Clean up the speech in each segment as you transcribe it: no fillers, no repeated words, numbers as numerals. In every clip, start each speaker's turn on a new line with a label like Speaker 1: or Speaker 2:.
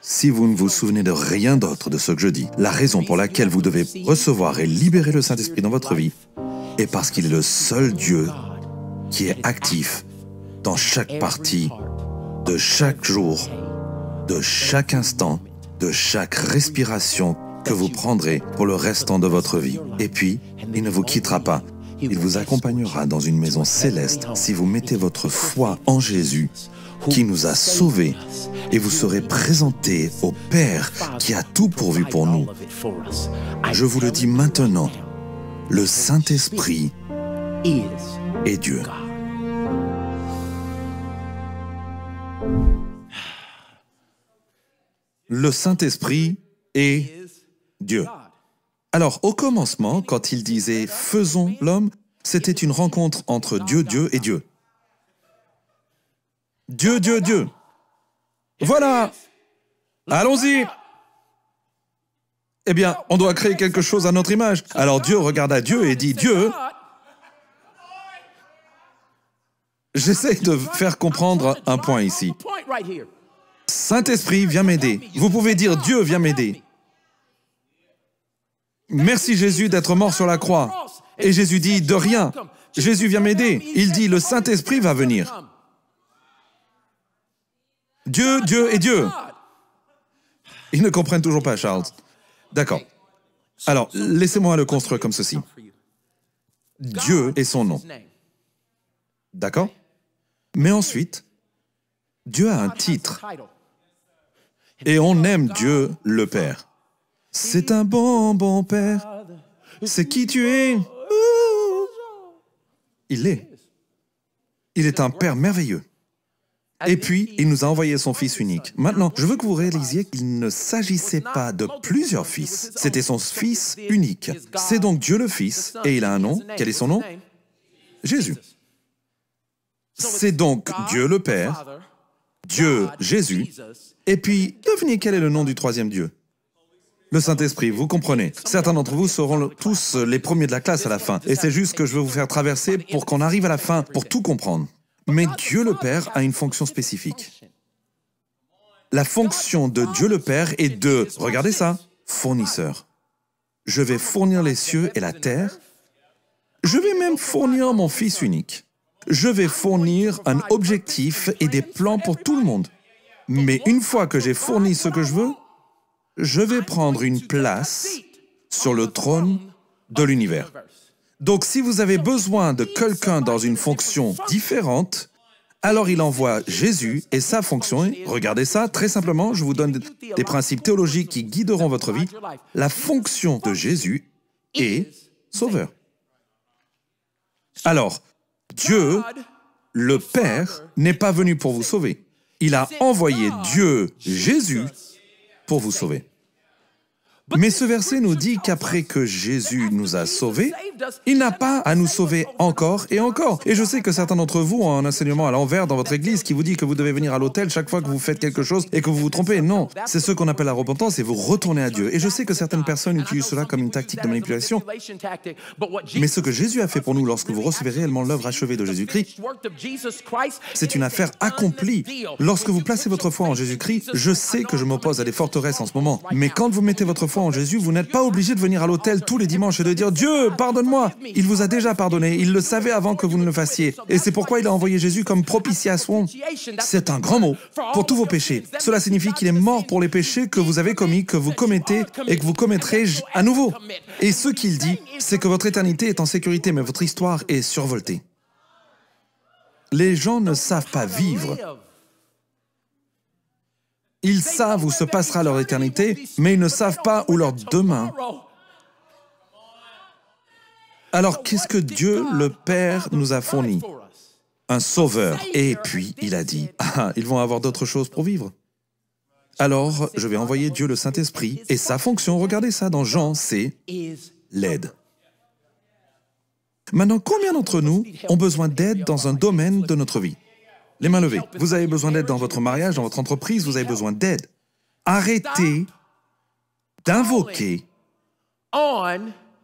Speaker 1: Si vous ne vous souvenez de rien d'autre de ce que je dis, la raison pour laquelle vous devez recevoir et libérer le Saint-Esprit dans votre vie est parce qu'il est le seul Dieu qui est actif dans chaque partie de chaque jour, de chaque instant, de chaque respiration que vous prendrez pour le restant de votre vie. Et puis, il ne vous quittera pas. Il vous accompagnera dans une maison céleste si vous mettez votre foi en Jésus, qui nous a sauvés, et vous serez présentés au Père qui a tout pourvu pour nous. Je vous le dis maintenant, le Saint-Esprit est Dieu. Le Saint-Esprit est Dieu. Alors, au commencement, quand il disait « faisons l'homme », c'était une rencontre entre Dieu, Dieu et Dieu. Dieu, Dieu, Dieu. Voilà. Allons-y. Eh bien, on doit créer quelque chose à notre image. Alors Dieu regarda Dieu et dit « Dieu ». J'essaie de faire comprendre un point ici. Saint-Esprit, viens m'aider. Vous pouvez dire « Dieu, viens m'aider ». Merci Jésus d'être mort sur la croix. Et Jésus dit « de rien ». Jésus vient m'aider. Il dit « le Saint-Esprit va venir ». Dieu, Dieu et Dieu. Ils ne comprennent toujours pas, Charles. D'accord. Alors, laissez-moi le construire comme ceci. Dieu est son nom. D'accord? Mais ensuite, Dieu a un titre. Et on aime Dieu le Père. C'est un bon, bon Père. C'est qui tu es. Il l'est. Il est un Père merveilleux. Et puis, il nous a envoyé son Fils unique. Maintenant, je veux que vous réalisiez qu'il ne s'agissait pas de plusieurs fils. C'était son Fils unique. C'est donc Dieu le Fils, et il a un nom. Quel est son nom? Jésus. C'est donc Dieu le Père, Dieu Jésus, et puis, devinez quel est le nom du troisième Dieu? Le Saint-Esprit, vous comprenez. Certains d'entre vous seront tous les premiers de la classe à la fin, et c'est juste que je veux vous faire traverser pour qu'on arrive à la fin, pour tout comprendre. Mais Dieu le Père a une fonction spécifique. La fonction de Dieu le Père est de, regardez ça, fournisseur. Je vais fournir les cieux et la terre. Je vais même fournir mon Fils unique. Je vais fournir un objectif et des plans pour tout le monde. Mais une fois que j'ai fourni ce que je veux, je vais prendre une place sur le trône de l'univers. Donc, si vous avez besoin de quelqu'un dans une fonction différente, alors il envoie Jésus et sa fonction, regardez ça, très simplement, je vous donne des principes théologiques qui guideront votre vie. La fonction de Jésus est sauveur. Alors, Dieu, le Père, n'est pas venu pour vous sauver. Il a envoyé Dieu, Jésus, pour vous sauver. Mais ce verset nous dit qu'après que Jésus nous a sauvés, il n'a pas à nous sauver encore et encore. Et je sais que certains d'entre vous ont un enseignement à l'envers dans votre église qui vous dit que vous devez venir à l'autel chaque fois que vous faites quelque chose et que vous vous trompez. Non, c'est ce qu'on appelle la repentance et vous retournez à Dieu. Et je sais que certaines personnes utilisent cela comme une tactique de manipulation. Mais ce que Jésus a fait pour nous lorsque vous recevez réellement l'œuvre achevée de Jésus-Christ, c'est une affaire accomplie. Lorsque vous placez votre foi en Jésus-Christ, je sais que je m'oppose à des forteresses en ce moment. Mais quand vous mettez votre foi en Jésus, vous n'êtes pas obligé de venir à l'autel tous les dimanches et de dire « Dieu, pardonne-moi ». Il vous a déjà pardonné, il le savait avant que vous ne le fassiez. Et c'est pourquoi il a envoyé Jésus comme propitiation. C'est un grand mot pour tous vos péchés. Cela signifie qu'il est mort pour les péchés que vous avez commis, que vous commettez et que vous commettrez à nouveau. Et ce qu'il dit, c'est que votre éternité est en sécurité, mais votre histoire est survoltée. Les gens ne savent pas vivre. Ils savent où se passera leur éternité, mais ils ne savent pas où leur demain. Alors, qu'est-ce que Dieu, le Père, nous a fourni? Un sauveur. Et puis, il a dit, ah, ils vont avoir d'autres choses pour vivre. Alors, je vais envoyer Dieu le Saint-Esprit, et sa fonction, regardez ça dans Jean, c'est l'aide. Maintenant, combien d'entre nous ont besoin d'aide dans un domaine de notre vie? Les mains levées. Vous avez besoin d'aide dans votre mariage, dans votre entreprise, vous avez besoin d'aide. Arrêtez d'invoquer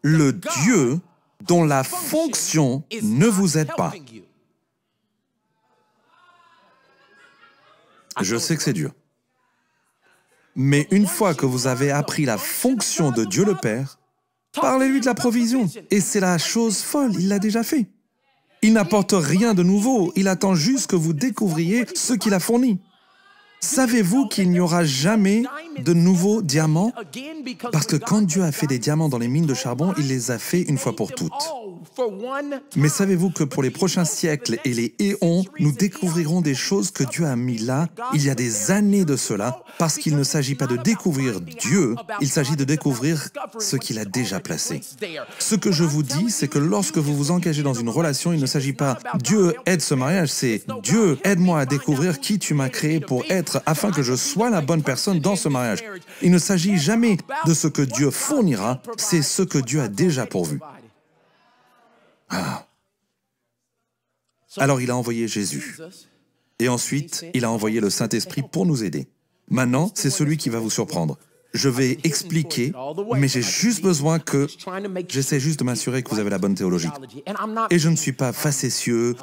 Speaker 1: le Dieu dont la fonction ne vous aide pas. Je sais que c'est dur. Mais une fois que vous avez appris la fonction de Dieu le Père, parlez-lui de la provision. Et c'est la chose folle, il l'a déjà fait. Il n'apporte rien de nouveau, il attend juste que vous découvriez ce qu'il a fourni. Savez-vous qu'il n'y aura jamais de nouveaux diamants? Parce que quand Dieu a fait des diamants dans les mines de charbon, il les a fait une fois pour toutes. Mais savez-vous que pour les prochains siècles et les éons, nous découvrirons des choses que Dieu a mis là, il y a des années de cela, parce qu'il ne s'agit pas de découvrir Dieu, il s'agit de découvrir ce qu'il a déjà placé. Ce que je vous dis, c'est que lorsque vous vous engagez dans une relation, il ne s'agit pas « Dieu aide ce mariage », c'est « Dieu aide-moi à découvrir qui tu m'as créé pour être afin que je sois la bonne personne dans ce mariage ». Il ne s'agit jamais de ce que Dieu fournira, c'est ce que Dieu a déjà pourvu. Ah. Alors il a envoyé Jésus. Et ensuite, il a envoyé le Saint-Esprit pour nous aider. Maintenant, c'est celui qui va vous surprendre. Je vais expliquer, mais j'ai juste besoin que... J'essaie juste de m'assurer que vous avez la bonne théologie. Et je ne suis pas facétieux,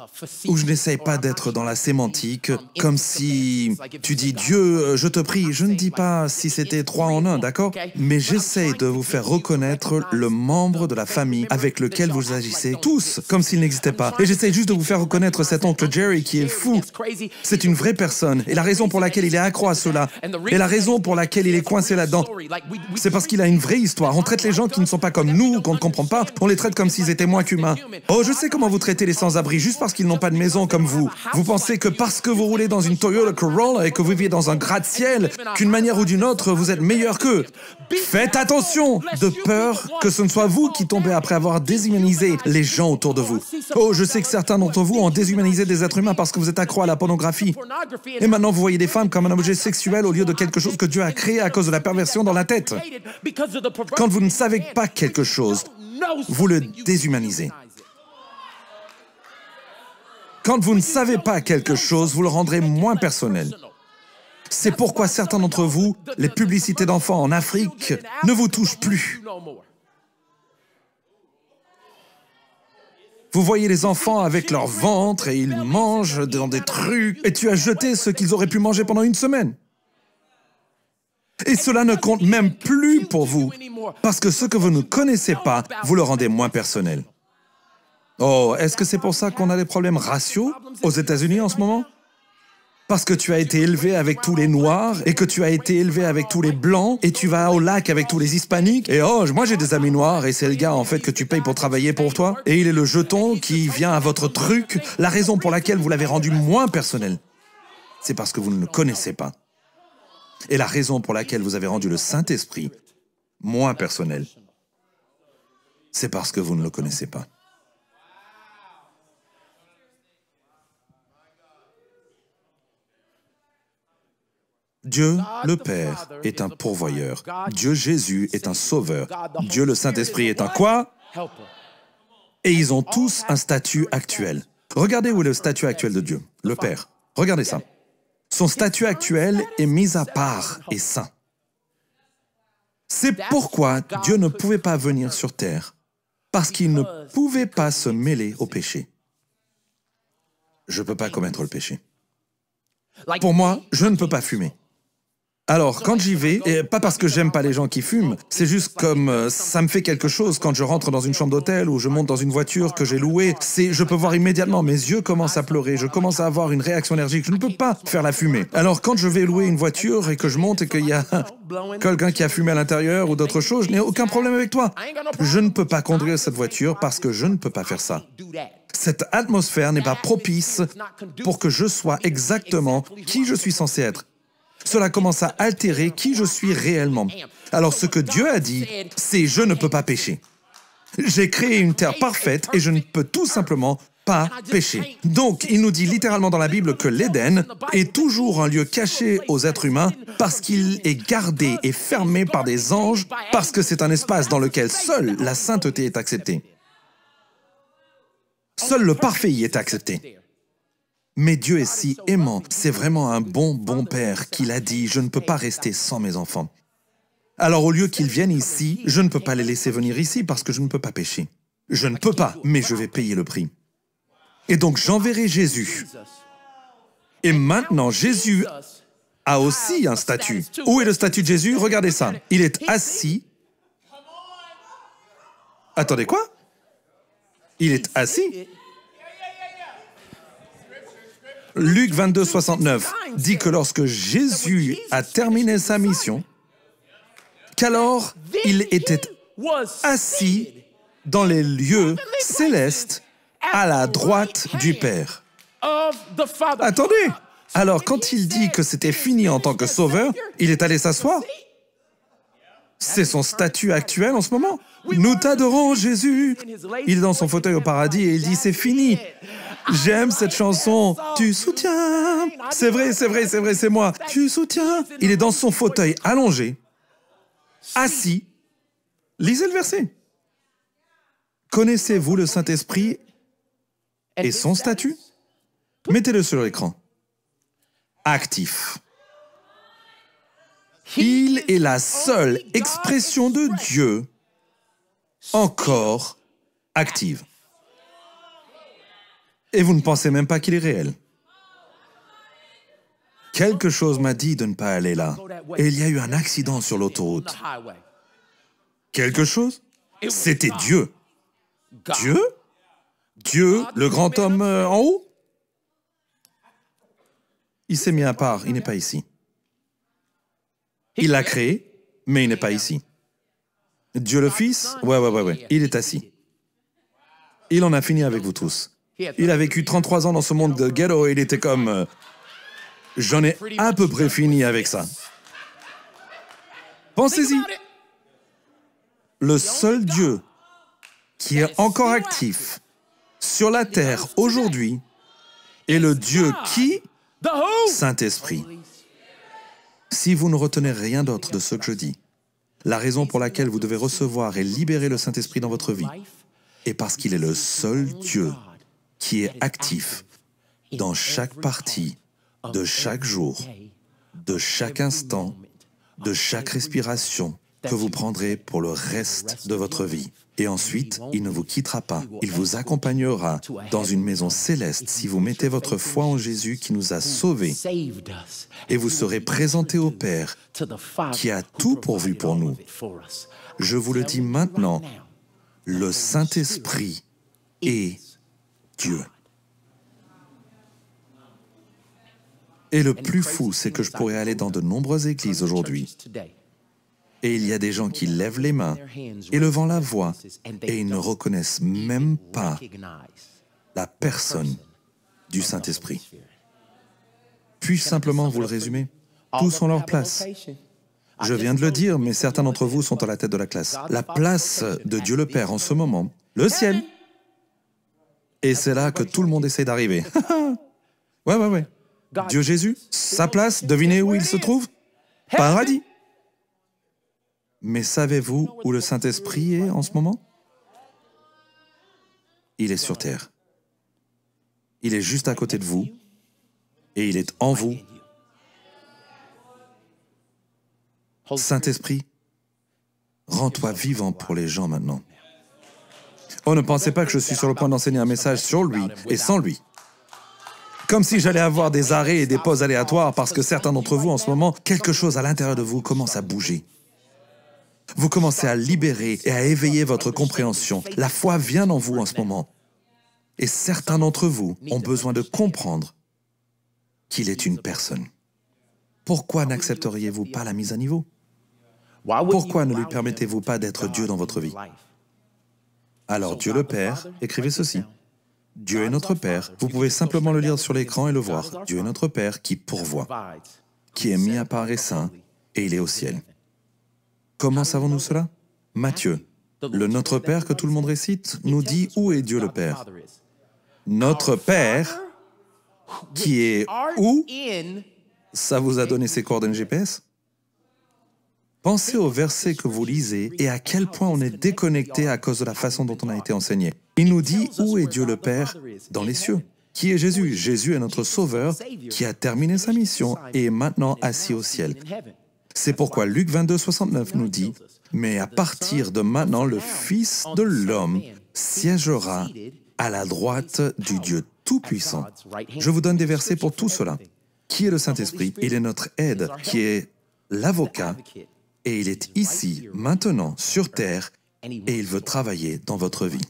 Speaker 1: ou je n'essaye pas d'être dans la sémantique, comme si tu dis « Dieu, je te prie ». Je ne dis pas si c'était 3 en 1, d'accord? Mais j'essaie de vous faire reconnaître le membre de la famille avec lequel vous agissez tous, comme s'il n'existait pas. Et j'essaie juste de vous faire reconnaître cet oncle Jerry qui est fou. C'est une vraie personne, et la raison pour laquelle il est accro à cela, et la raison pour laquelle il est coincé là-dedans, c'est parce qu'il a une vraie histoire. On traite les gens qui ne sont pas comme nous, qu'on ne comprend pas, on les traite comme s'ils étaient moins qu'humains. Oh, je sais comment vous traitez les sans-abri juste parce qu'ils n'ont pas de maison comme vous. Vous pensez que parce que vous roulez dans une Toyota Corolla et que vous vivez dans un gratte-ciel, qu'une manière ou d'une autre, vous êtes meilleur qu'eux. Faites attention, de peur que ce ne soit vous qui tombez après avoir déshumanisé les gens autour de vous. Oh, je sais que certains d'entre vous ont déshumanisé des êtres humains parce que vous êtes accro à la pornographie. Et maintenant, vous voyez des femmes comme un objet sexuel au lieu de quelque chose que Dieu a créé à cause de la perversion dans la tête. Quand vous ne savez pas quelque chose, vous le déshumanisez. Quand vous ne savez pas quelque chose, vous le rendrez moins personnel. C'est pourquoi certains d'entre vous, les publicités d'enfants en Afrique, ne vous touchent plus. Vous voyez les enfants avec leur ventre et ils mangent dans des trucs et tu as jeté ce qu'ils auraient pu manger pendant une semaine. Et cela ne compte même plus pour vous, parce que ce que vous ne connaissez pas, vous le rendez moins personnel. Oh, est-ce que c'est pour ça qu'on a des problèmes raciaux aux États-Unis en ce moment? Parce que tu as été élevé avec tous les Noirs, et que tu as été élevé avec tous les Blancs, et tu vas au lac avec tous les Hispaniques, et oh, moi j'ai des amis noirs, et c'est le gars en fait que tu payes pour travailler pour toi, et il est le jeton qui vient à votre truc, la raison pour laquelle vous l'avez rendu moins personnel. C'est parce que vous ne le connaissez pas. Et la raison pour laquelle vous avez rendu le Saint-Esprit moins personnel, c'est parce que vous ne le connaissez pas. Dieu, le Père, est un pourvoyeur. Dieu, Jésus, est un sauveur. Dieu, le Saint-Esprit, est un quoi? Et ils ont tous un statut actuel. Regardez où est le statut actuel de Dieu, le Père. Regardez ça. Son statut actuel est mis à part et saint. C'est pourquoi Dieu ne pouvait pas venir sur terre, parce qu'il ne pouvait pas se mêler au péché. Je ne peux pas commettre le péché. Pour moi, je ne peux pas fumer. Alors, quand j'y vais, et pas parce que j'aime pas les gens qui fument, c'est juste comme ça me fait quelque chose quand je rentre dans une chambre d'hôtel ou je monte dans une voiture que j'ai louée, je peux voir immédiatement, mes yeux commencent à pleurer, je commence à avoir une réaction allergique, je ne peux pas faire la fumée. Alors, quand je vais louer une voiture et que je monte et qu'il y a quelqu'un qui a fumé à l'intérieur ou d'autres choses, je n'ai aucun problème avec toi. Je ne peux pas conduire cette voiture parce que je ne peux pas faire ça. Cette atmosphère n'est pas propice pour que je sois exactement qui je suis censé être. Cela commence à altérer qui je suis réellement. Alors ce que Dieu a dit, c'est « je ne peux pas pécher ». J'ai créé une terre parfaite et je ne peux tout simplement pas pécher. Donc, il nous dit littéralement dans la Bible que l'Éden est toujours un lieu caché aux êtres humains parce qu'il est gardé et fermé par des anges, parce que c'est un espace dans lequel seule la sainteté est acceptée. Seul le parfait y est accepté. Mais Dieu est si aimant, c'est vraiment un bon Père qu'il a dit « je ne peux pas rester sans mes enfants ». Alors au lieu qu'ils viennent ici, je ne peux pas les laisser venir ici parce que je ne peux pas pécher. Je ne peux pas, mais je vais payer le prix. Et donc j'enverrai Jésus. Et maintenant, Jésus a aussi un statut. Où est le statut de Jésus? Regardez ça. Il est assis. Attendez, quoi? Il est assis. Luc 22, 69 dit que lorsque Jésus a terminé sa mission, qu'alors il était assis dans les lieux célestes à la droite du Père. Attendez! Alors, quand il dit que c'était fini en tant que sauveur, il est allé s'asseoir. C'est son statut actuel en ce moment. Nous t'adorons, Jésus. Il est dans son fauteuil au paradis et il dit, c'est fini. J'aime cette chanson. Tu soutiens. C'est vrai, c'est vrai, c'est vrai, c'est moi. Tu soutiens. Il est dans son fauteuil allongé, assis. Lisez le verset. Connaissez-vous le Saint-Esprit et son statut? Mettez-le sur l'écran. Actif. Il est la seule expression de Dieu encore active. Et vous ne pensez même pas qu'il est réel. Quelque chose m'a dit de ne pas aller là. Et il y a eu un accident sur l'autoroute. Quelque chose? C'était Dieu. Dieu? Dieu, le grand homme en haut? Il s'est mis à part, il n'est pas ici. Il l'a créé, mais il n'est pas ici. Dieu le Fils, ouais, il est assis. Il en a fini avec vous tous. Il a vécu 33 ans dans ce monde de ghetto et il était comme... j'en ai à peu près fini avec ça. Pensez-y. Le seul Dieu qui est encore actif sur la terre aujourd'hui est le Dieu qui... Saint-Esprit. Si vous ne retenez rien d'autre de ce que je dis, la raison pour laquelle vous devez recevoir et libérer le Saint-Esprit dans votre vie est parce qu'il est le seul Dieu qui est actif dans chaque partie de chaque jour, de chaque instant, de chaque respiration que vous prendrez pour le reste de votre vie. Et ensuite, il ne vous quittera pas. Il vous accompagnera dans une maison céleste si vous mettez votre foi en Jésus qui nous a sauvés. Et vous serez présentés au Père qui a tout pourvu pour nous. Je vous le dis maintenant, le Saint-Esprit est Dieu. Et le plus fou, c'est que je pourrais aller dans de nombreuses églises aujourd'hui. Et il y a des gens qui lèvent les mains, élevant la voix, et ils ne reconnaissent même pas la personne du Saint-Esprit. Puis-je simplement vous le résumer? Tous ont leur place. Je viens de le dire, mais certains d'entre vous sont à la tête de la classe. La place de Dieu le Père en ce moment, le ciel. Et c'est là que tout le monde essaie d'arriver. Ouais. Dieu Jésus, sa place, devinez où il se trouve? Paradis. Mais savez-vous où le Saint-Esprit est en ce moment? Il est sur terre. Il est juste à côté de vous et il est en vous. Saint-Esprit, rends-toi vivant pour les gens maintenant. Oh, ne pensez pas que je suis sur le point d'enseigner un message sur lui et sans lui. Comme si j'allais avoir des arrêts et des pauses aléatoires parce que certains d'entre vous, en ce moment, quelque chose à l'intérieur de vous commence à bouger. Vous commencez à libérer et à éveiller votre compréhension. La foi vient en vous en ce moment. Et certains d'entre vous ont besoin de comprendre qu'il est une personne. Pourquoi n'accepteriez-vous pas la mise à niveau? Pourquoi ne lui permettez-vous pas d'être Dieu dans votre vie? Alors Dieu le Père, écrivez ceci. Dieu est notre Père. Vous pouvez simplement le lire sur l'écran et le voir. Dieu est notre Père qui pourvoit, qui est mis à part et saint, et il est au ciel. Comment savons-nous cela? Matthieu, le Notre Père que tout le monde récite, nous dit où est Dieu le Père. Notre Père, qui est où? Ça vous a donné ses coordonnées GPS? Pensez au verset que vous lisez et à quel point on est déconnecté à cause de la façon dont on a été enseigné. Il nous dit où est Dieu le Père dans les cieux. Qui est Jésus? Jésus est notre Sauveur qui a terminé sa mission et est maintenant assis au ciel. C'est pourquoi Luc 22, 69 nous dit « Mais à partir de maintenant, le Fils de l'homme siégera à la droite du Dieu Tout-Puissant. » Je vous donne des versets pour tout cela. qui est le Saint-Esprit. Il est notre aide, qui est l'avocat, et il est ici, maintenant, sur terre, et il veut travailler dans votre vie.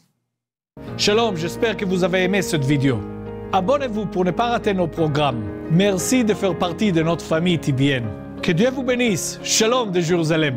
Speaker 2: Shalom, j'espère que vous avez aimé cette vidéo. Abonnez-vous pour ne pas rater nos programmes. Merci de faire partie de notre famille TBN. Que Dieu vous bénisse. Shalom de Jérusalem.